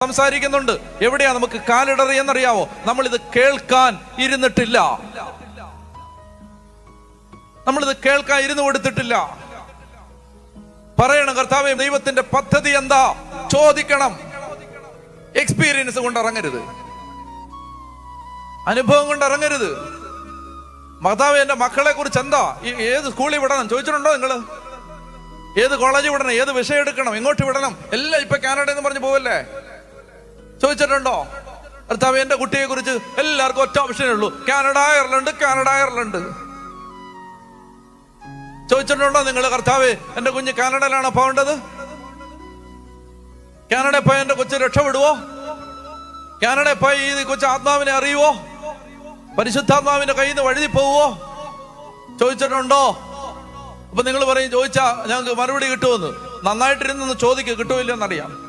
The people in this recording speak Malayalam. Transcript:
സംസാരിക്കുന്നുണ്ട്. എവിടെയാ നമുക്ക് കാലിടറിയെന്നറിയാവോ? നമ്മൾ ഇത് കേൾക്കാൻ ഇരുന്നിട്ടില്ല. നമ്മളിത് കേൾക്കാൻ ഇരുന്ന് കൊടുത്തിട്ടില്ല. പറയണം, കർത്താവേ ദൈവത്തിന്റെ പദ്ധതി എന്താ ചോദിക്കണം. എക്സ്പീരിയൻസ് കൊണ്ട് ഇറങ്ങരുത്, അനുഭവം കൊണ്ട് ഇറങ്ങരുത്. കർത്താവേ എന്റെ മക്കളെ കുറിച്ച് എന്താ, ഏത് സ്കൂളിൽ വിടണം ചോദിച്ചിട്ടുണ്ടോ നിങ്ങള്? ഏത് കോളേജിൽ വിടണം, ഏത് വിഷയം എടുക്കണം, എങ്ങോട്ട് വിടണം, എല്ലാം ഇപ്പൊ കാനഡ എന്ന് പറഞ്ഞ് പോവല്ലേ? ചോദിച്ചിട്ടുണ്ടോ? കർത്താവേ എന്റെ കുട്ടിയെ കുറിച്ച് എല്ലാവർക്കും ഒറ്റ ഓപ്ഷനേ ഉള്ളൂ, കാനഡ അയർലൻഡ്, കാനഡ അയർലൻഡ്. ചോദിച്ചിട്ടുണ്ടോ നിങ്ങൾ? കർത്താവേ എന്റെ കുഞ്ഞ് കാനഡയിലാണോ പോകേണ്ടത്? കാനഡയിൽ പോയി എന്റെ കൊച്ചു രക്ഷപ്പെടുവോ? കാനഡയിൽ പോയി ഈ കൊച്ചു ആത്മാവിനെ അറിയുവോ? പരിശുദ്ധാത്മാവിന്റെ കയ്യിൽ നിന്ന് വഴുതി പോവോ? ചോദിച്ചിട്ടുണ്ടോ? അപ്പൊ നിങ്ങൾ പറയും ചോദിച്ചാ ഞങ്ങൾക്ക് മറുപടി കിട്ടുമെന്ന്. നന്നായിട്ടിരുന്ന് ചോദിക്കുക, കിട്ടുമില്ലെന്നറിയാം.